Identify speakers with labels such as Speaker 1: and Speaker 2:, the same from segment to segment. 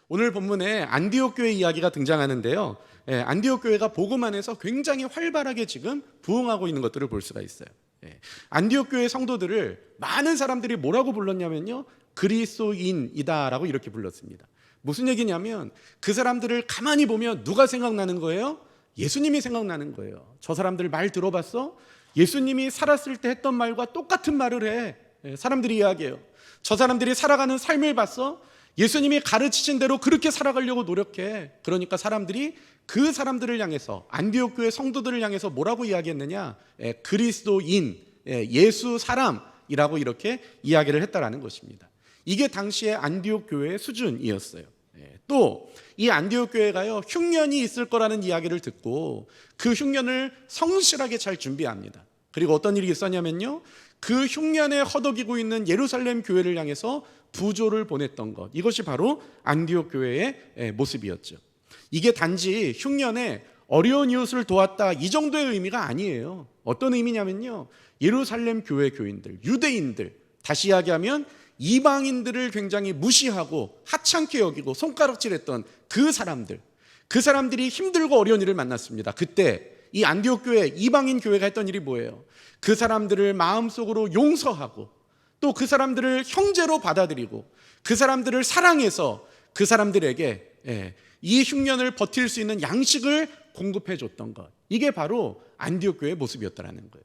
Speaker 1: 오늘 본문에 안디옥 교회 이야기가 등장하는데요. 안디옥 교회가 복음 안에서 굉장히 활발하게 지금 부흥하고 있는 것들을 볼 수가 있어요. 안디옥 교회 성도들을 많은 사람들이 뭐라고 불렀냐면요, 그리스도인이다라고 이렇게 불렀습니다. 무슨 얘기냐면 그 사람들을 가만히 보면 누가 생각나는 거예요? 예수님이 생각나는 거예요. 저 사람들 말 들어봤어? 예수님이 살았을 때 했던 말과 똑같은 말을 해. 사람들이 이야기해요. 저 사람들이 살아가는 삶을 봤어? 예수님이 가르치신 대로 그렇게 살아가려고 노력해. 그러니까 사람들이 그 사람들을 향해서, 안디옥 교회 성도들을 향해서 뭐라고 이야기했느냐? 그리스도인, 예수 사람이라고 이렇게 이야기를 했다라는 것입니다. 이게 당시에 안디옥 교회의 수준이었어요. 또 이 안디옥 교회가요, 흉년이 있을 거라는 이야기를 듣고 그 흉년을 성실하게 잘 준비합니다. 그리고 어떤 일이 있었냐면요, 그 흉년에 허덕이고 있는 예루살렘 교회를 향해서 부조를 보냈던 것, 이것이 바로 안디옥 교회의 모습이었죠. 이게 단지 흉년에 어려운 이웃을 도왔다, 이 정도의 의미가 아니에요. 어떤 의미냐면요, 예루살렘 교회 교인들, 유대인들, 다시 이야기하면 이방인들을 굉장히 무시하고 하찮게 여기고 손가락질했던 그 사람들이 힘들고 어려운 일을 만났습니다. 그때 이 안디옥 교회, 이방인 교회가 했던 일이 뭐예요? 그 사람들을 마음속으로 용서하고 또 그 사람들을 형제로 받아들이고 그 사람들을 사랑해서 그 사람들에게 이 흉년을 버틸 수 있는 양식을 공급해 줬던 것, 이게 바로 안디옥 교회의 모습이었다는 거예요.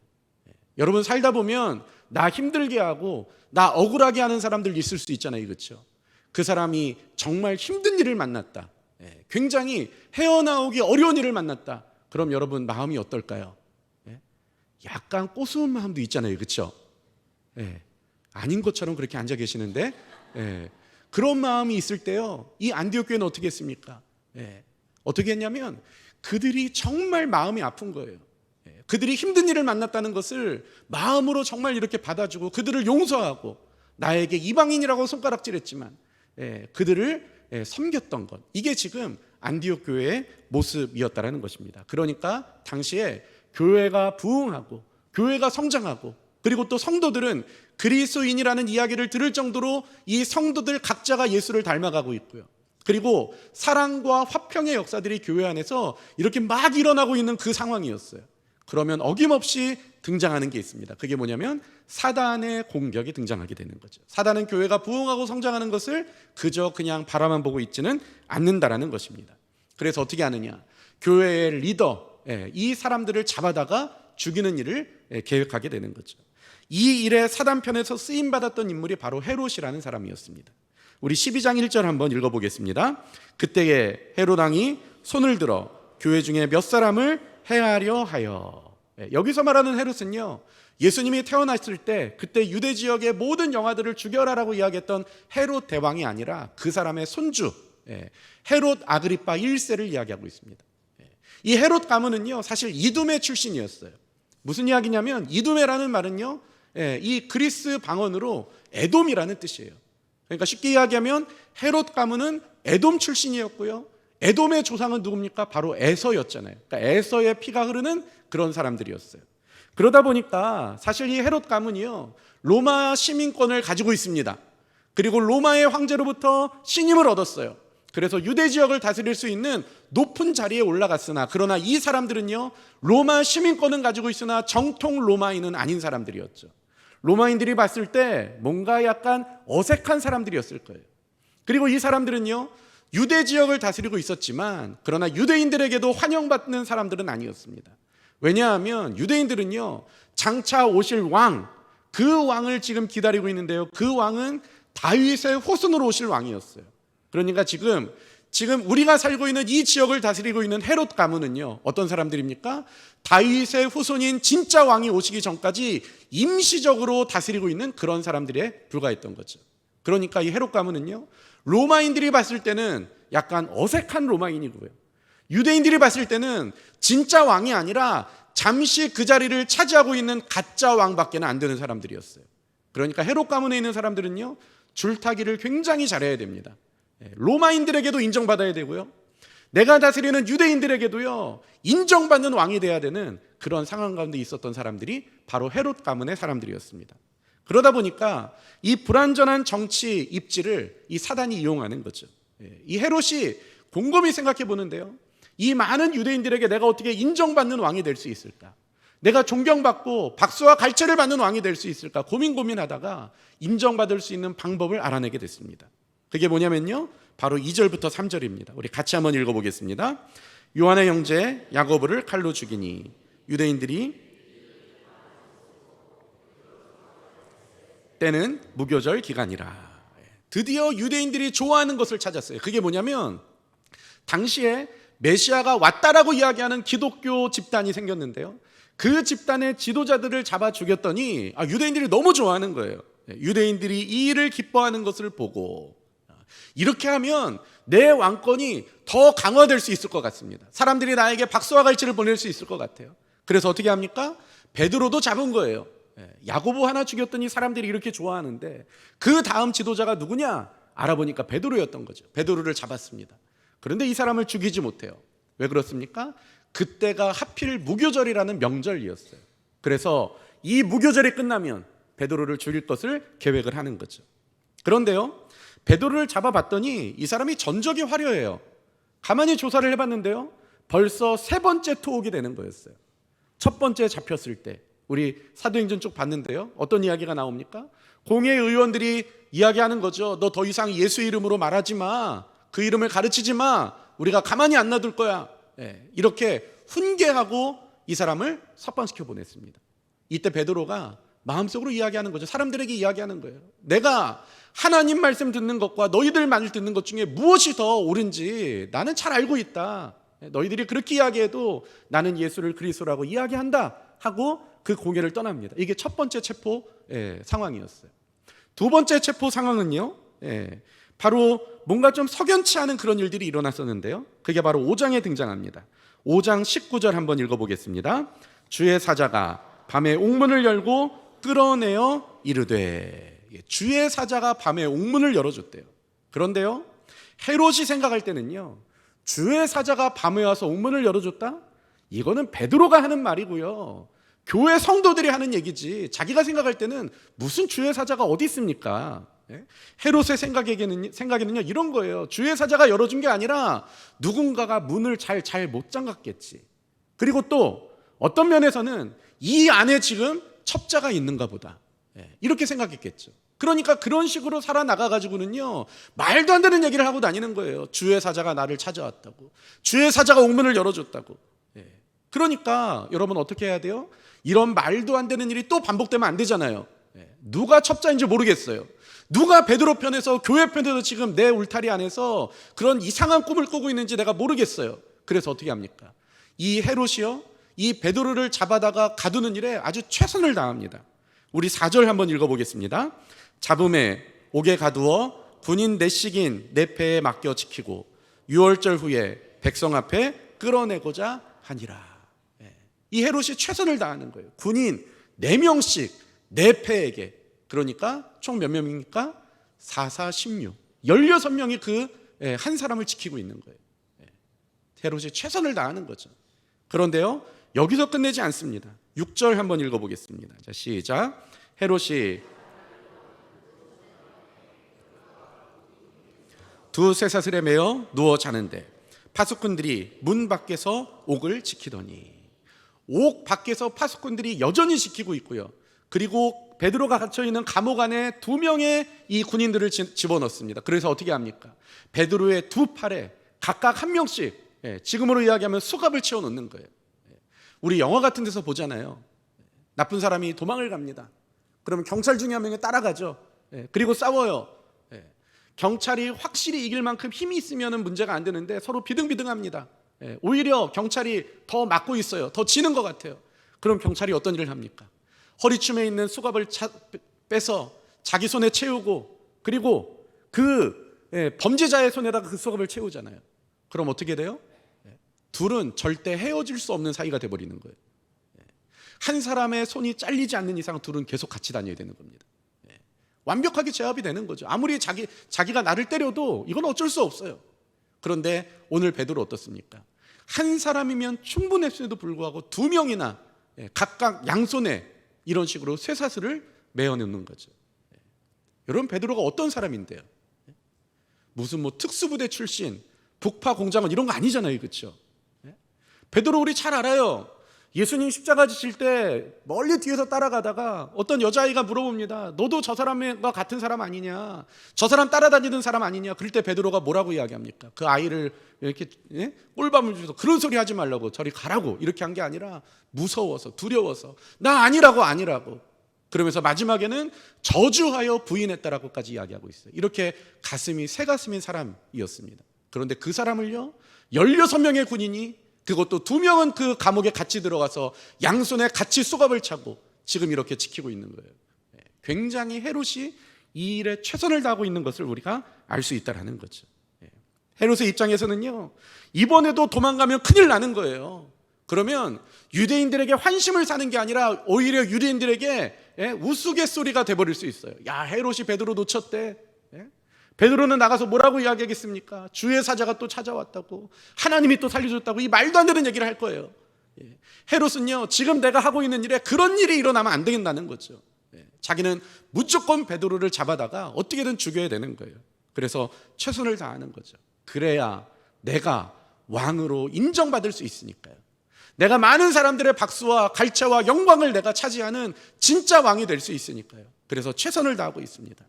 Speaker 1: 여러분, 살다 보면 나 힘들게 하고 나 억울하게 하는 사람들 있을 수 있잖아요, 그렇죠? 그 사람이 정말 힘든 일을 만났다, 굉장히 헤어나오기 어려운 일을 만났다. 그럼 여러분 마음이 어떨까요? 약간 꼬스운 마음도 있잖아요, 그렇죠? 아닌 것처럼 그렇게 앉아 계시는데, 그런 마음이 있을 때요, 이 안디옥 교회는 어떻게 했습니까? 어떻게 했냐면 그들이 정말 마음이 아픈 거예요. 그들이 힘든 일을 만났다는 것을 마음으로 정말 이렇게 받아주고 그들을 용서하고, 나에게 이방인이라고 손가락질했지만 그들을 섬겼던 것, 이게 지금 안디옥 교회의 모습이었다라는 것입니다. 그러니까 당시에 교회가 부흥하고 교회가 성장하고, 그리고 또 성도들은 그리스도인이라는 이야기를 들을 정도로 이 성도들 각자가 예수를 닮아가고 있고요, 그리고 사랑과 화평의 역사들이 교회 안에서 이렇게 막 일어나고 있는 그 상황이었어요. 그러면 어김없이 등장하는 게 있습니다. 그게 뭐냐면 사단의 공격이 등장하게 되는 거죠. 사단은 교회가 부흥하고 성장하는 것을 그냥 바라만 보고 있지는 않는다라는 것입니다. 그래서 어떻게 하느냐? 교회의 리더, 이 사람들을 잡아다가 죽이는 일을 계획하게 되는 거죠. 이 일에 사단 편에서 쓰임받았던 인물이 바로 헤롯이라는 사람이었습니다. 우리 12장 1절 한번 읽어보겠습니다. 그때에 헤롯 왕이 손을 들어 교회 중에 몇 사람을 해하려 하여. 여기서 말하는 헤롯은요, 예수님이 태어났을 때 그때 유대 지역의 모든 영아들을 죽여라라고 이야기했던 헤롯 대왕이 아니라 그 사람의 손주 헤롯 아그리파 1세를 이야기하고 있습니다. 이 헤롯 가문은요, 사실 이두메 출신이었어요. 무슨 이야기냐면 이두메라는 말은요, 이 그리스 방언으로 에돔이라는 뜻이에요. 그러니까 쉽게 이야기하면 헤롯 가문은 에돔 출신이었고요, 에돔의 조상은 누굽니까? 바로 에서였잖아요. 그러니까 에서의 피가 흐르는 그런 사람들이었어요. 그러다 보니까 사실 이 헤롯 가문이요, 로마 시민권을 가지고 있습니다. 그리고 로마의 황제로부터 신임을 얻었어요. 그래서 유대 지역을 다스릴 수 있는 높은 자리에 올라갔으나, 그러나 이 사람들은요, 로마 시민권은 가지고 있으나 정통 로마인은 아닌 사람들이었죠. 로마인들이 봤을 때 뭔가 약간 어색한 사람들이었을 거예요. 그리고 이 사람들은요, 유대 지역을 다스리고 있었지만 그러나 유대인들에게도 환영받는 사람들은 아니었습니다. 왜냐하면 유대인들은요, 장차 오실 왕, 그 왕을 지금 기다리고 있는데요, 그 왕은 다윗의 후손으로 오실 왕이었어요. 그러니까 지금 우리가 살고 있는 이 지역을 다스리고 있는 헤롯 가문은요, 어떤 사람들입니까? 다윗의 후손인 진짜 왕이 오시기 전까지 임시적으로 다스리고 있는 그런 사람들에 불과했던 거죠. 그러니까 이 헤롯 가문은요, 로마인들이 봤을 때는 약간 어색한 로마인이고요, 유대인들이 봤을 때는 진짜 왕이 아니라 잠시 그 자리를 차지하고 있는 가짜 왕밖에 안 되는 사람들이었어요. 그러니까 헤롯 가문에 있는 사람들은요, 줄타기를 굉장히 잘해야 됩니다. 로마인들에게도 인정받아야 되고요, 내가 다스리는 유대인들에게도요, 인정받는 왕이 돼야 되는 그런 상황 가운데 있었던 사람들이 바로 헤롯 가문의 사람들이었습니다. 그러다 보니까 이 불완전한 정치 입지를 이 사단이 이용하는 거죠. 이 헤롯이 곰곰이 생각해 보는데요. 이 많은 유대인들에게 내가 어떻게 인정받는 왕이 될 수 있을까? 내가 존경받고 박수와 갈채를 받는 왕이 될 수 있을까? 고민하다가 인정받을 수 있는 방법을 알아내게 됐습니다. 그게 뭐냐면요, 바로 2절부터 3절입니다. 우리 같이 한번 읽어보겠습니다. 요한의 형제 야고보를 칼로 죽이니 유대인들이 때는 무교절 기간이라. 드디어 유대인들이 좋아하는 것을 찾았어요. 그게 뭐냐면 당시에 메시아가 왔다라고 이야기하는 기독교 집단이 생겼는데요, 그 집단의 지도자들을 잡아 죽였더니 유대인들이 너무 좋아하는 거예요. 유대인들이 이 일을 기뻐하는 것을 보고 이렇게 하면 내 왕권이 더 강화될 수 있을 것 같습니다. 사람들이 나에게 박수와 갈채를 보낼 수 있을 것 같아요. 그래서 어떻게 합니까? 베드로도 잡은 거예요. 야고보 하나 죽였더니 사람들이 이렇게 좋아하는데 그 다음 지도자가 누구냐? 알아보니까 베드로였던 거죠. 베드로를 잡았습니다. 그런데 이 사람을 죽이지 못해요. 왜 그렇습니까? 그때가 하필 무교절이라는 명절이었어요. 그래서 이 무교절이 끝나면 베드로를 죽일 것을 계획을 하는 거죠. 그런데요, 베드로를 잡아봤더니 이 사람이 전적이 화려해요. 가만히 조사를 해봤는데요, 벌써 3번째 투옥이 되는 거였어요. 첫 번째 잡혔을 때 우리 사도행전 쭉 봤는데요, 어떤 이야기가 나옵니까? 공회 의원들이 이야기하는 거죠. 너 더 이상 예수 이름으로 말하지 마, 그 이름을 가르치지 마, 우리가 가만히 안 놔둘 거야. 이렇게 훈계하고 이 사람을 석방시켜 보냈습니다. 이때 베드로가 마음속으로 이야기하는 거죠. 사람들에게 이야기하는 거예요. 내가 하나님 말씀 듣는 것과 너희들 말 듣는 것 중에 무엇이 더 옳은지 나는 잘 알고 있다. 너희들이 그렇게 이야기해도 나는 예수를 그리스도라고 이야기한다 하고 그 공회를 떠납니다. 이게 첫 번째 체포 상황이었어요. 두 번째 체포 상황은요, 바로 뭔가 좀 석연치 않은 그런 일들이 일어났었는데요, 그게 바로 5장에 등장합니다. 5장 19절 한번 읽어보겠습니다. 주의 사자가 밤에 옥문을 열고 끌어내어 이르되. 주의 사자가 밤에 옥문을 열어줬대요. 그런데요, 헤롯이 생각할 때는요, 주의 사자가 밤에 와서 옥문을 열어줬다? 이거는 베드로가 하는 말이고요, 교회 성도들이 하는 얘기지, 자기가 생각할 때는 무슨 주의 사자가 어디 있습니까? 헤롯의 생각에는요 이런 거예요. 주의 사자가 열어준 게 아니라 누군가가 문을 잘 못 잠갔겠지. 그리고 또 어떤 면에서는 이 안에 지금 첩자가 있는가 보다, 이렇게 생각했겠죠. 그러니까 그런 식으로 살아나가가지고는요 말도 안 되는 얘기를 하고 다니는 거예요. 주의 사자가 나를 찾아왔다고, 주의 사자가 옥문을 열어줬다고. 그러니까 여러분 어떻게 해야 돼요? 이런 말도 안 되는 일이 또 반복되면 안 되잖아요. 누가 첩자인지 모르겠어요. 누가 베드로 편에서 교회 편에서 지금 내 울타리 안에서 그런 이상한 꿈을 꾸고 있는지 내가 모르겠어요. 그래서 어떻게 합니까? 이 헤롯이요, 이 베드로를 잡아다가 가두는 일에 아주 최선을 다합니다. 우리 4절 한번 읽어보겠습니다. 잡음에 옥에 가두어 군인 내식인 내패에 맡겨 지키고 6월절 후에 백성 앞에 끌어내고자 하니라. 이 헤롯이 최선을 다하는 거예요. 군인 4명씩 내패에게. 그러니까 총 몇 명입니까? 4, 4, 16 16명이 그 한 사람을 지키고 있는 거예요. 헤롯이 최선을 다하는 거죠. 그런데요, 여기서 끝내지 않습니다. 6절 한번 읽어보겠습니다. 자, 시작. 헤롯이 두 쇠사슬에 매어 누워 자는데 파수꾼들이 문 밖에서 옥을 지키더니. 옥 밖에서 파수꾼들이 여전히 지키고 있고요, 그리고 베드로가 갇혀있는 감옥 안에 2명의 이 군인들을 집어넣습니다. 그래서 어떻게 합니까? 베드로의 2팔에 각각 1명씩, 지금으로 이야기하면 수갑을 채워놓는 거예요. 우리 영화 같은 데서 보잖아요. 나쁜 사람이 도망을 갑니다. 그러면 경찰 중에 1명이 따라가죠. 그리고 싸워요. 경찰이 확실히 이길 만큼 힘이 있으면 문제가 안 되는데 서로 비등비등합니다. 오히려 경찰이 더 막고 있어요. 더 지는 것 같아요. 그럼 경찰이 어떤 일을 합니까? 허리춤에 있는 수갑을 빼서 자기 손에 채우고, 그리고 그 범죄자의 손에다가 그 수갑을 채우잖아요. 그럼 어떻게 돼요? 둘은 절대 헤어질 수 없는 사이가 돼버리는 거예요. 한 사람의 손이 잘리지 않는 이상 둘은 계속 같이 다녀야 되는 겁니다. 완벽하게 제압이 되는 거죠. 아무리 자기가 나를 때려도 이건 어쩔 수 없어요. 그런데 오늘 베드로 어떻습니까? 한 사람이면 충분했음에도 불구하고 2명이나 각각 양손에 이런 식으로 쇠사슬을 매어 넣는 거죠. 여러분, 베드로가 어떤 사람인데요? 무슨 뭐 특수부대 출신, 북파 공장원 이런 거 아니잖아요, 그렇죠? 베드로 우리 잘 알아요. 예수님 십자가 지실 때 멀리 뒤에서 따라가다가 어떤 여자아이가 물어봅니다. 너도 저 사람과 같은 사람 아니냐? 저 사람 따라다니는 사람 아니냐? 그럴 때 베드로가 뭐라고 이야기합니까? 그 아이를 이렇게 꿀밤을 주면서 그런 소리 하지 말라고, 저리 가라고 이렇게 한 게 아니라 무서워서, 두려워서 나 아니라고 그러면서 마지막에는 저주하여 부인했다라고까지 이야기하고 있어요. 이렇게 가슴이 새 가슴인 사람이었습니다. 그런데 그 사람을요 16명의 군인이, 그것도 2명은 그 감옥에 같이 들어가서 양손에 같이 쏘갑을 차고 지금 이렇게 지키고 있는 거예요. 굉장히 헤롯이 이 일에 최선을 다하고 있는 것을 우리가 알 수 있다는 거죠. 헤롯의 입장에서는요, 이번에도 도망가면 큰일 나는 거예요. 그러면 유대인들에게 환심을 사는 게 아니라 오히려 유대인들에게 우스갯소리가 돼버릴 수 있어요. 야, 헤롯이 베드로 놓쳤대. 베드로는 나가서 뭐라고 이야기하겠습니까? 주의 사자가 또 찾아왔다고, 하나님이 또 살려줬다고, 이 말도 안 되는 얘기를 할 거예요. 헤롯은요, 지금 내가 하고 있는 일에 그런 일이 일어나면 안 되겠다는 거죠. 자기는 무조건 베드로를 잡아다가 어떻게든 죽여야 되는 거예요. 그래서 최선을 다하는 거죠. 그래야 내가 왕으로 인정받을 수 있으니까요. 내가 많은 사람들의 박수와 갈채와 영광을 내가 차지하는 진짜 왕이 될 수 있으니까요. 그래서 최선을 다하고 있습니다.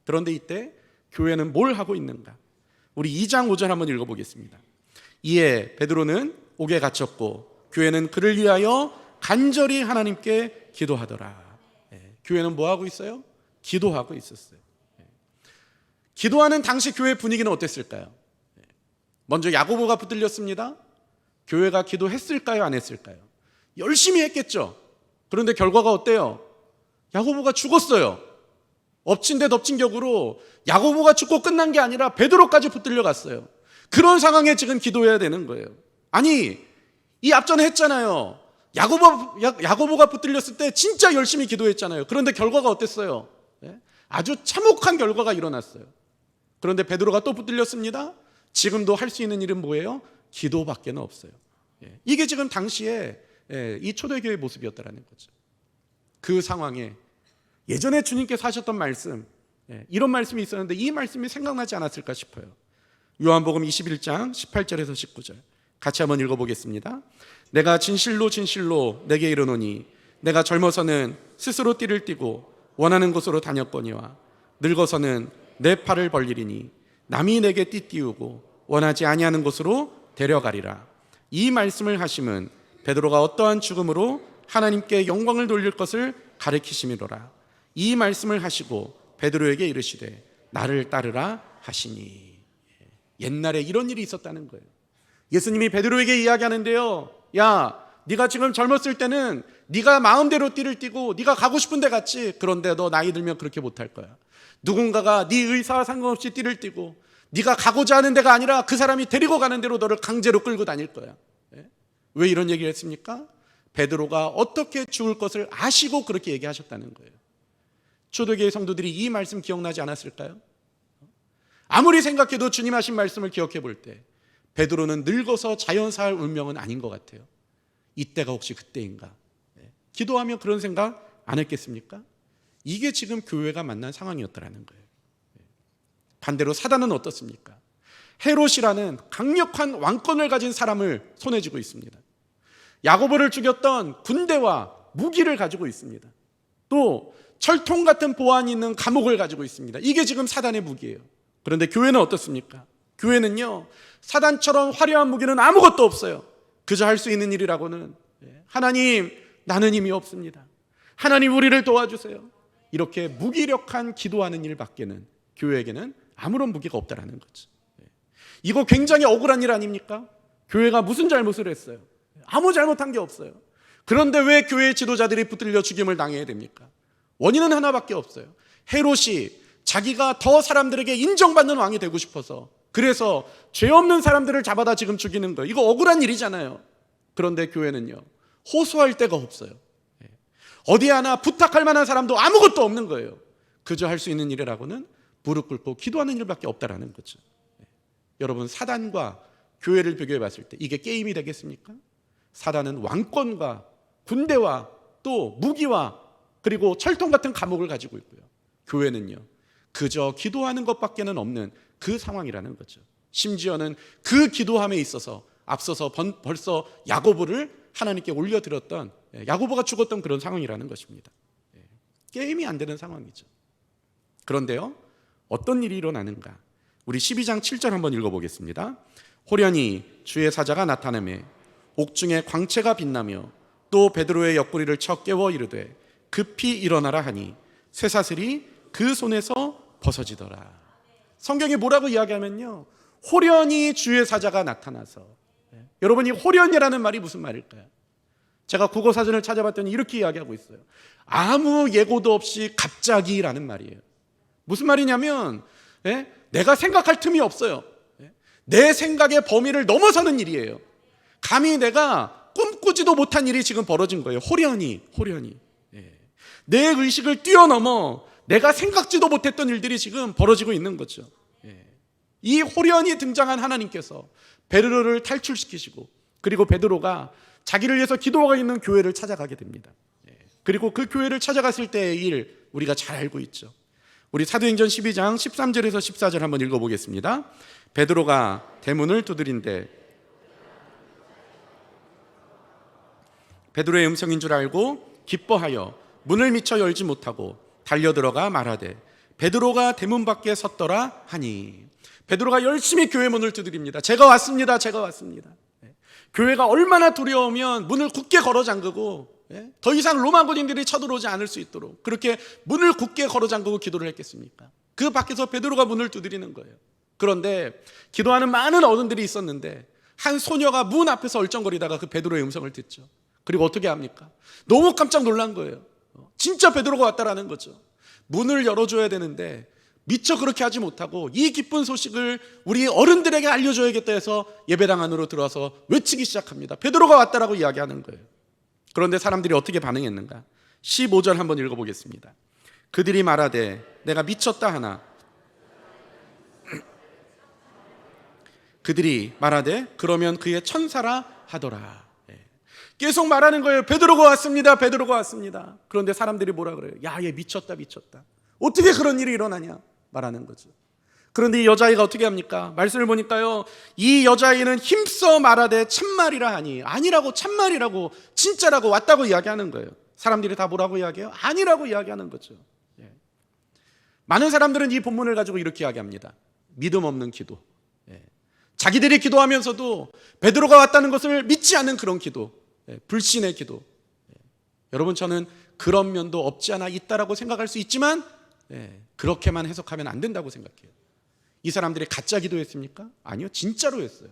Speaker 1: 그런데 이때 교회는 뭘 하고 있는가? 우리 2장 5절 한번 읽어보겠습니다. 이에 베드로는 옥에 갇혔고 교회는 그를 위하여 간절히 하나님께 기도하더라. 교회는 뭐 하고 있어요? 기도하고 있었어요. 기도하는 당시 교회 분위기는 어땠을까요? 먼저 야고보가 붙들렸습니다. 교회가 기도했을까요? 안 했을까요? 열심히 했겠죠. 그런데 결과가 어때요? 야고보가 죽었어요. 엎친 데 덮친 격으로 야고보가 죽고 끝난 게 아니라 베드로까지 붙들려 갔어요. 그런 상황에 지금 기도해야 되는 거예요. 아니, 이 앞전에 했잖아요. 야고보가 붙들렸을 때 진짜 열심히 기도했잖아요. 그런데 결과가 어땠어요? 아주 참혹한 결과가 일어났어요. 그런데 베드로가 또 붙들렸습니다. 지금도 할 수 있는 일은 뭐예요? 기도밖에는 없어요. 이게 지금 당시에 이 초대교회의 모습이었다는 거죠. 그 상황에 예전에 주님께서 하셨던 말씀, 이런 말씀이 있었는데 이 말씀이 생각나지 않았을까 싶어요. 요한복음 21장 18절에서 19절 같이 한번 읽어보겠습니다. 내가 진실로 진실로 내게 이르노니 내가 젊어서는 스스로 띠를 띠고 원하는 곳으로 다녔거니와 늙어서는 내 팔을 벌리리니 남이 내게 띠 띠우고 원하지 아니하는 곳으로 데려가리라. 이 말씀을 하심은 베드로가 어떠한 죽음으로 하나님께 영광을 돌릴 것을 가리키심이로라. 이 말씀을 하시고 베드로에게 이르시되 나를 따르라 하시니. 옛날에 이런 일이 있었다는 거예요. 예수님이 베드로에게 이야기하는데요, 야, 네가 지금 젊었을 때는 네가 마음대로 띠를 띠고 네가 가고 싶은 데 갔지. 그런데 너 나이 들면 그렇게 못할 거야. 누군가가 네 의사와 상관없이 띠를 띠고 네가 가고자 하는 데가 아니라 그 사람이 데리고 가는 대로 너를 강제로 끌고 다닐 거야. 왜 이런 얘기를 했습니까? 베드로가 어떻게 죽을 것을 아시고 그렇게 얘기하셨다는 거예요. 초대교회 성도들이 이 말씀 기억나지 않았을까요? 아무리 생각해도 주님 하신 말씀을 기억해 볼 때 베드로는 늙어서 자연사할 운명은 아닌 것 같아요. 이때가 혹시 그때인가? 기도하며 그런 생각 안 했겠습니까? 이게 지금 교회가 만난 상황이었다는 거예요. 반대로 사단은 어떻습니까? 헤롯이라는 강력한 왕권을 가진 사람을 손에 쥐고 있습니다. 야고보를 죽였던 군대와 무기를 가지고 있습니다. 또 철통 같은 보안이 있는 감옥을 가지고 있습니다. 이게 지금 사단의 무기예요. 그런데 교회는 어떻습니까? 교회는요, 사단처럼 화려한 무기는 아무것도 없어요. 그저 할 수 있는 일이라고는 하나님, 나는 힘이 없습니다. 하나님, 우리를 도와주세요. 이렇게 무기력한 기도하는 일밖에는 교회에게는 아무런 무기가 없다라는 거죠. 이거 굉장히 억울한 일 아닙니까? 교회가 무슨 잘못을 했어요? 아무 잘못한 게 없어요. 그런데 왜 교회 지도자들이 붙들려 죽임을 당해야 됩니까? 원인은 하나밖에 없어요. 헤롯이 자기가 더 사람들에게 인정받는 왕이 되고 싶어서, 그래서 죄 없는 사람들을 잡아다 지금 죽이는 거예요. 이거 억울한 일이잖아요. 그런데 교회는요, 호소할 데가 없어요. 어디 하나 부탁할 만한 사람도 아무것도 없는 거예요. 그저 할 수 있는 일이라고는 무릎 꿇고 기도하는 일밖에 없다라는 거죠. 여러분, 사단과 교회를 비교해 봤을 때 이게 게임이 되겠습니까? 사단은 왕권과 군대와 또 무기와 그리고 철통 같은 감옥을 가지고 있고요. 교회는요, 그저 기도하는 것밖에는 없는 그 상황이라는 거죠. 심지어는 그 기도함에 있어서 앞서서 벌써 야고보를 하나님께 올려드렸던, 야고보가 죽었던 그런 상황이라는 것입니다. 게임이 안 되는 상황이죠. 그런데요, 어떤 일이 일어나는가? 우리 12장 7절 한번 읽어보겠습니다. 호련히 주의 사자가 나타나매 옥중에 광채가 빛나며 또 베드로의 옆구리를 쳐 깨워 이르되 급히 일어나라 하니 쇠사슬이 그 손에서 벗어지더라. 성경이 뭐라고 이야기하면요, 호련히 주의 사자가 나타나서. 여러분, 이 호련이라는 말이 무슨 말일까요? 제가 국어사전을 찾아봤더니 이렇게 이야기하고 있어요. 아무 예고도 없이 갑자기라는 말이에요. 무슨 말이냐면 내가 생각할 틈이 없어요. 내 생각의 범위를 넘어서는 일이에요. 감히 내가 꿈꾸지도 못한 일이 지금 벌어진 거예요. 호련히. 내 의식을 뛰어넘어 내가 생각지도 못했던 일들이 지금 벌어지고 있는 거죠. 이 호련히 등장한 하나님께서 베드로를 탈출시키시고, 그리고 베드로가 자기를 위해서 기도하고 있는 교회를 찾아가게 됩니다. 그리고 그 교회를 찾아갔을 때의 일 우리가 잘 알고 있죠. 우리 사도행전 12장 13절에서 14절 한번 읽어보겠습니다. 베드로가 대문을 두드린대 베드로의 음성인 줄 알고 기뻐하여 문을 미쳐 열지 못하고 달려들어가 말하되 베드로가 대문 밖에 섰더라 하니. 베드로가 열심히 교회 문을 두드립니다. 제가 왔습니다. 교회가 얼마나 두려우면 문을 굳게 걸어 잠그고 더 이상 로마군인들이 쳐들어오지 않을 수 있도록 그렇게 문을 굳게 걸어 잠그고 기도를 했겠습니까? 그 밖에서 베드로가 문을 두드리는 거예요. 그런데 기도하는 많은 어른들이 있었는데 한 소녀가 문 앞에서 얼쩡거리다가 그 베드로의 음성을 듣죠. 그리고 어떻게 합니까? 너무 깜짝 놀란 거예요. 진짜 베드로가 왔다라는 거죠. 문을 열어줘야 되는데 미처 그렇게 하지 못하고 이 기쁜 소식을 우리 어른들에게 알려줘야겠다 해서 예배당 안으로 들어와서 외치기 시작합니다. 베드로가 왔다라고 이야기하는 거예요. 그런데 사람들이 어떻게 반응했는가? 15절 한번 읽어보겠습니다. 그들이 말하되 내가 미쳤다 하나. 그들이 말하되 그러면 그의 천사라 하더라. 계속 말하는 거예요. 베드로가 왔습니다. 그런데 사람들이 뭐라 그래요? 야, 얘 미쳤다. 어떻게 그런 일이 일어나냐 말하는 거죠. 그런데 이 여자아이가 어떻게 합니까? 말씀을 보니까요, 이 여자아이는 힘써 말하되 참말이라 하니. 아니라고, 참말이라고, 진짜라고, 왔다고 이야기하는 거예요. 사람들이 다 뭐라고 이야기해요? 아니라고 이야기하는 거죠. 많은 사람들은 이 본문을 가지고 이렇게 이야기합니다. 믿음 없는 기도. 자기들이 기도하면서도 베드로가 왔다는 것을 믿지 않는 그런 기도, 불신의 기도. 여러분, 저는 그런 면도 없지 않아 있다라고 생각할 수 있지만 그렇게만 해석하면 안 된다고 생각해요. 이 사람들이 가짜 기도했습니까? 아니요, 진짜로 했어요.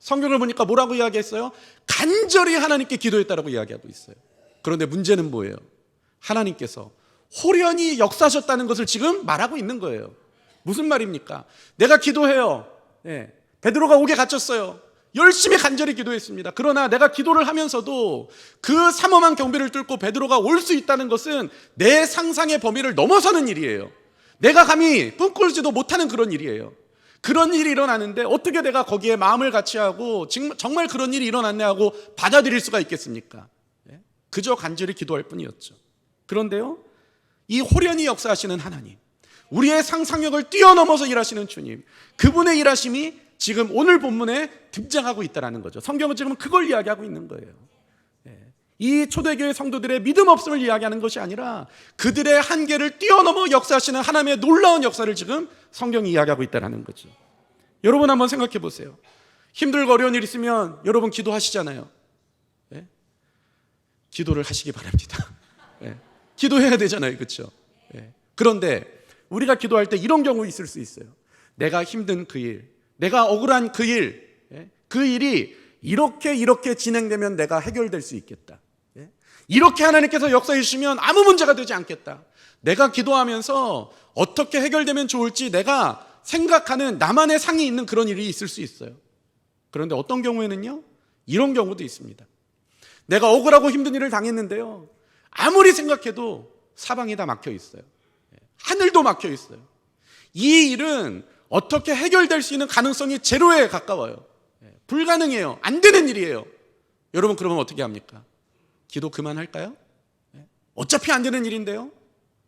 Speaker 1: 성경을 보니까 뭐라고 이야기했어요? 간절히 하나님께 기도했다라고 이야기하고 있어요. 그런데 문제는 뭐예요? 하나님께서 호련히 역사하셨다는 것을 지금 말하고 있는 거예요. 무슨 말입니까? 내가 기도해요. 베드로가 옥에 갇혔어요. 열심히 간절히 기도했습니다. 그러나 내가 기도를 하면서도 그 삼엄한 경비를 뚫고 베드로가 올 수 있다는 것은 내 상상의 범위를 넘어서는 일이에요. 내가 감히 꿈꾸지도 못하는 그런 일이에요. 그런 일이 일어나는데 어떻게 내가 거기에 마음을 같이 하고 정말 그런 일이 일어났네 하고 받아들일 수가 있겠습니까? 그저 간절히 기도할 뿐이었죠. 그런데요, 이 호련히 역사하시는 하나님, 우리의 상상력을 뛰어넘어서 일하시는 주님, 그분의 일하심이 지금 오늘 본문에 등장하고 있다는 거죠. 성경은 지금 그걸 이야기하고 있는 거예요. 이 초대교회 성도들의 믿음 없음을 이야기하는 것이 아니라 그들의 한계를 뛰어넘어 역사하시는 하나님의 놀라운 역사를 지금 성경이 이야기하고 있다는 거죠. 여러분 한번 생각해 보세요. 힘들고 어려운 일 있으면 여러분 기도하시잖아요. 기도를 하시기 바랍니다. 기도해야 되잖아요, 그렇죠? 그런데 우리가 기도할 때 이런 경우 있을 수 있어요. 내가 힘든 그 일, 내가 억울한 그 일, 그 일이 이렇게 진행되면 내가 해결될 수 있겠다. 이렇게 하나님께서 역사해 주시면 아무 문제가 되지 않겠다. 내가 기도하면서 어떻게 해결되면 좋을지 내가 생각하는 나만의 상이 있는 그런 일이 있을 수 있어요. 그런데 어떤 경우에는요, 이런 경우도 있습니다. 내가 억울하고 힘든 일을 당했는데요, 아무리 생각해도 사방이 다 막혀 있어요. 하늘도 막혀 있어요. 이 일은 어떻게 해결될 수 있는 가능성이 제로에 가까워요. 불가능해요. 안 되는 일이에요. 여러분, 그러면 어떻게 합니까? 기도 그만할까요? 어차피 안 되는 일인데요?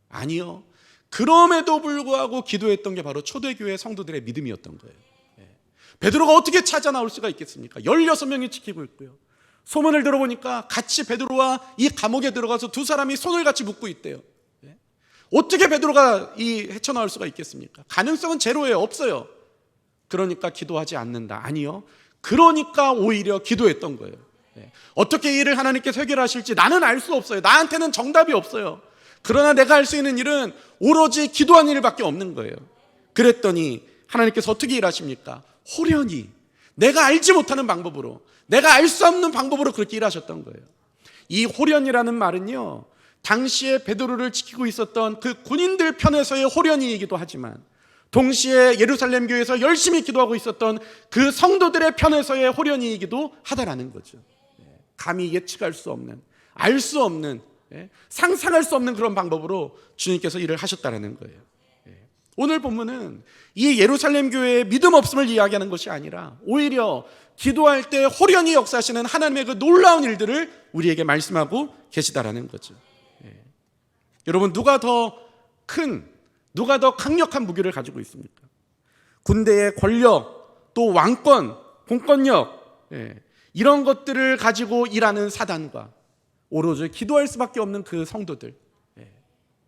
Speaker 1: 아니요. 그럼에도 불구하고 기도했던 게 바로 초대교회 성도들의 믿음이었던 거예요. 베드로가 어떻게 찾아 나올 수가 있겠습니까? 16명이 지키고 있고요. 소문을 들어보니까 같이 베드로와 이 감옥에 들어가서 두 사람이 손을 같이 묶고 있대요. 어떻게 베드로가 헤쳐나올 수가 있겠습니까? 가능성은 제로예요. 없어요. 그러니까 기도하지 않는다. 아니요. 그러니까 오히려 기도했던 거예요. 어떻게 이 일을 하나님께서 해결하실지 나는 알 수 없어요. 나한테는 정답이 없어요. 그러나 내가 할 수 있는 일은 오로지 기도하는 일밖에 없는 거예요. 그랬더니 하나님께서 어떻게 일하십니까? 호련히 내가 알지 못하는 방법으로, 내가 알 수 없는 방법으로 그렇게 일하셨던 거예요. 이 호련이라는 말은요, 당시에 베드로를 지키고 있었던 그 군인들 편에서의 호련이이기도 하지만 동시에 예루살렘 교회에서 열심히 기도하고 있었던 그 성도들의 편에서의 호련이이기도 하다라는 거죠. 감히 예측할 수 없는, 알 수 없는, 상상할 수 없는 그런 방법으로 주님께서 일을 하셨다라는 거예요. 오늘 본문은 이 예루살렘 교회의 믿음 없음을 이야기하는 것이 아니라 오히려 기도할 때 호련히 역사하시는 하나님의 그 놀라운 일들을 우리에게 말씀하고 계시다라는 거죠. 여러분, 누가 더 강력한 무기를 가지고 있습니까? 군대의 권력, 또 왕권, 공권력, 이런 것들을 가지고 일하는 사단과 오로지 기도할 수밖에 없는 그 성도들.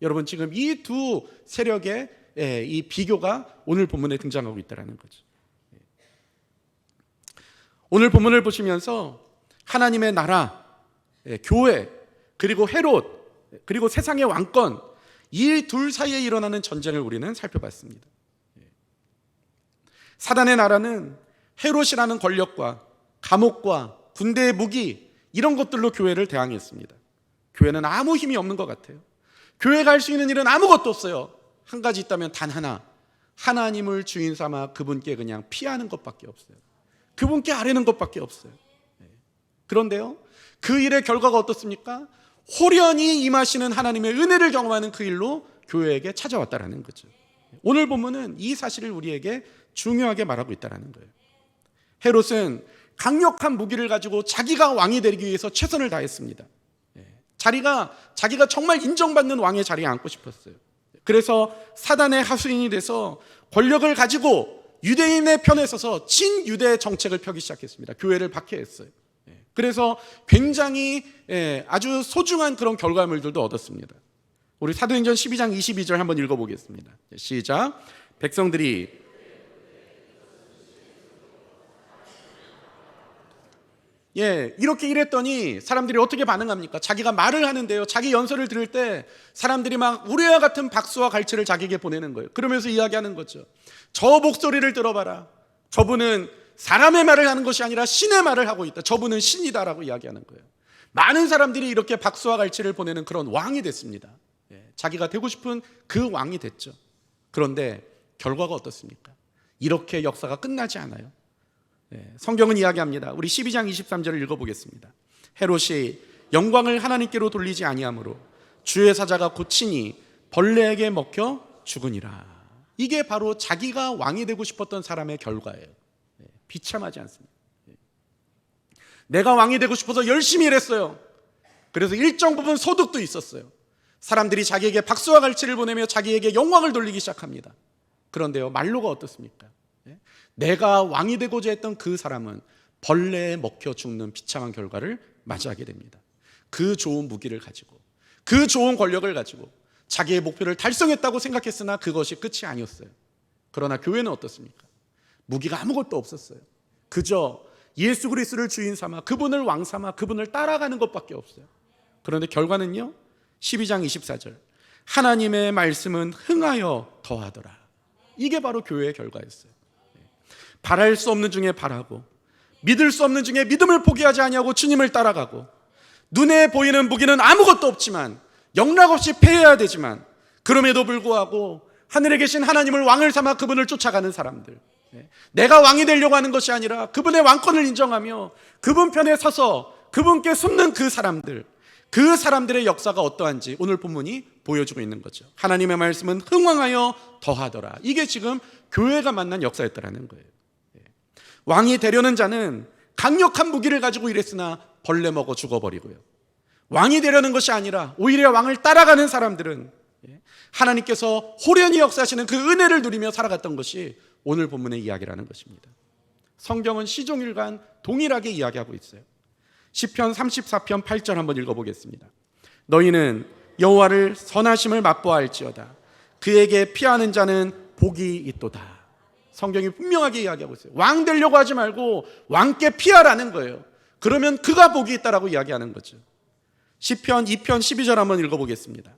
Speaker 1: 여러분, 지금 이 두 세력의 이 비교가 오늘 본문에 등장하고 있다는 거죠. 오늘 본문을 보시면서 하나님의 나라, 교회, 그리고 헤롯, 그리고 세상의 왕권, 이 둘 사이에 일어나는 전쟁을 우리는 살펴봤습니다. 사단의 나라는 헤롯이라는 권력과 감옥과 군대의 무기, 이런 것들로 교회를 대항했습니다. 교회는 아무 힘이 없는 것 같아요. 교회가 할 수 있는 일은 아무것도 없어요. 한 가지 있다면 단 하나, 하나님을 주인 삼아 그분께 그냥 피하는 것밖에 없어요. 그분께 아뢰는 것밖에 없어요. 그런데요, 그 일의 결과가 어떻습니까? 호련히 임하시는 하나님의 은혜를 경험하는 그 일로 교회에게 찾아왔다라는 거죠. 오늘 본문은 이 사실을 우리에게 중요하게 말하고 있다는 거예요. 헤롯은 강력한 무기를 가지고 자기가 왕이 되기 위해서 최선을 다했습니다. 자기가 정말 인정받는 왕의 자리에 앉고 싶었어요. 그래서 사단의 하수인이 돼서 권력을 가지고 유대인의 편에 서서 친유대 정책을 펴기 시작했습니다. 교회를 박해했어요. 그래서 굉장히 아주 소중한 그런 결과물들도 얻었습니다. 우리 사도행전 12장 22절 한번 읽어보겠습니다. 시작. 백성들이 이렇게 일했더니 사람들이 어떻게 반응합니까? 자기가 말을 하는데요, 자기 연설을 들을 때 사람들이 막 우레와 같은 박수와 갈채를 자기에게 보내는 거예요. 그러면서 이야기하는 거죠. 저 목소리를 들어봐라. 저분은 사람의 말을 하는 것이 아니라 신의 말을 하고 있다. 저분은 신이다라고 이야기하는 거예요. 많은 사람들이 이렇게 박수와 갈채를 보내는 그런 왕이 됐습니다. 자기가 되고 싶은 그 왕이 됐죠. 그런데 결과가 어떻습니까? 이렇게 역사가 끝나지 않아요. 성경은 이야기합니다. 우리 12장 23절을 읽어보겠습니다. 헤롯이 영광을 하나님께로 돌리지 아니하므로 주의 사자가 고치니 벌레에게 먹혀 죽으니라. 이게 바로 자기가 왕이 되고 싶었던 사람의 결과예요. 비참하지 않습니까? 내가 왕이 되고 싶어서 열심히 일했어요. 그래서 일정 부분 소득도 있었어요. 사람들이 자기에게 박수와 갈채를 보내며 자기에게 영광을 돌리기 시작합니다. 그런데요, 말로가 어떻습니까? 내가 왕이 되고자 했던 그 사람은 벌레에 먹혀 죽는 비참한 결과를 맞이하게 됩니다. 그 좋은 무기를 가지고, 그 좋은 권력을 가지고 자기의 목표를 달성했다고 생각했으나 그것이 끝이 아니었어요. 그러나 교회는 어떻습니까? 무기가 아무것도 없었어요. 그저 예수 그리스도를 주인 삼아 그분을 왕 삼아 그분을 따라가는 것밖에 없어요. 그런데 결과는요, 12장 24절, 하나님의 말씀은 흥하여 더하더라. 이게 바로 교회의 결과였어요. 바랄 수 없는 중에 바라고, 믿을 수 없는 중에 믿음을 포기하지 아니하고 주님을 따라가고, 눈에 보이는 무기는 아무것도 없지만 영락없이 패해야 되지만 그럼에도 불구하고 하늘에 계신 하나님을 왕을 삼아 그분을 쫓아가는 사람들, 내가 왕이 되려고 하는 것이 아니라 그분의 왕권을 인정하며 그분 편에 서서 그분께 숨는 그 사람들, 그 사람들의 역사가 어떠한지 오늘 본문이 보여주고 있는 거죠. 하나님의 말씀은 흥왕하여 더하더라. 이게 지금 교회가 만난 역사였다라는 거예요. 왕이 되려는 자는 강력한 무기를 가지고 일했으나 벌레 먹어 죽어버리고요, 왕이 되려는 것이 아니라 오히려 왕을 따라가는 사람들은 하나님께서 호련히 역사하시는 그 은혜를 누리며 살아갔던 것이 오늘 본문의 이야기라는 것입니다. 성경은 시종일관 동일하게 이야기하고 있어요. 시편 34편 8절 한번 읽어보겠습니다. 너희는 여호와를 선하심을 맛보아할지어다. 그에게 피하는 자는 복이 있도다. 성경이 분명하게 이야기하고 있어요. 왕 되려고 하지 말고 왕께 피하라는 거예요. 그러면 그가 복이 있다라고 이야기하는 거죠. 시편 2편 12절 한번 읽어보겠습니다.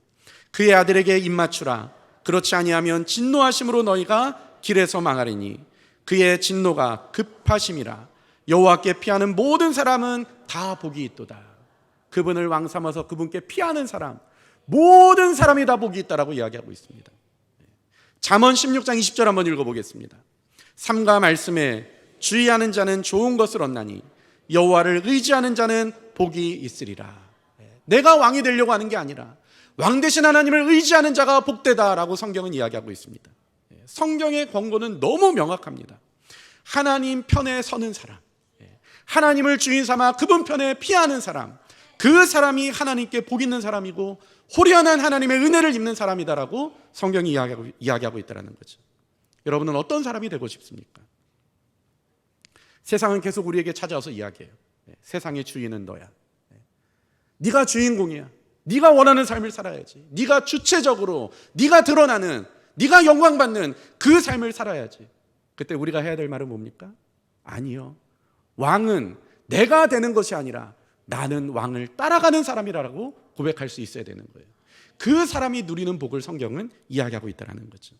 Speaker 1: 그의 아들에게 입맞추라. 그렇지 아니하면 진노하심으로 너희가 길에서 망하리니 그의 진노가 급하심이라. 여호와께 피하는 모든 사람은 다 복이 있도다. 그분을 왕 삼아서 그분께 피하는 사람, 모든 사람이 다 복이 있다라고 이야기하고 있습니다. 잠언 16장 20절 한번 읽어보겠습니다. 삼가 말씀에 주의하는 자는 좋은 것을 얻나니 여호와를 의지하는 자는 복이 있으리라. 내가 왕이 되려고 하는 게 아니라 왕 대신 하나님을 의지하는 자가 복되다라고 성경은 이야기하고 있습니다. 성경의 권고는 너무 명확합니다. 하나님 편에 서는 사람, 하나님을 주인 삼아 그분 편에 피하는 사람, 그 사람이 하나님께 복 있는 사람이고 호련한 하나님의 은혜를 입는 사람이다라고 성경이 이야기하고 있다는 거죠. 여러분은 어떤 사람이 되고 싶습니까? 세상은 계속 우리에게 찾아와서 이야기해요. 세상의 주인은 너야. 네가 주인공이야. 네가 원하는 삶을 살아야지. 네가 주체적으로 네가 드러나는, 네가 영광받는 그 삶을 살아야지. 그때 우리가 해야 될 말은 뭡니까? 아니요. 왕은 내가 되는 것이 아니라 나는 왕을 따라가는 사람이라고 고백할 수 있어야 되는 거예요. 그 사람이 누리는 복을 성경은 이야기하고 있다는 거죠.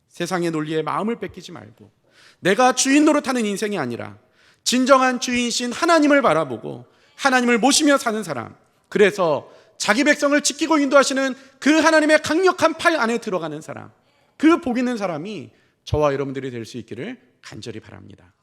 Speaker 1: 세상의 논리에 마음을 뺏기지 말고 내가 주인 노릇하는 인생이 아니라 진정한 주인이신 하나님을 바라보고 하나님을 모시며 사는 사람, 그래서 자기 백성을 지키고 인도하시는 그 하나님의 강력한 팔 안에 들어가는 사람, 그 복 있는 사람이 저와 여러분들이 될 수 있기를 간절히 바랍니다.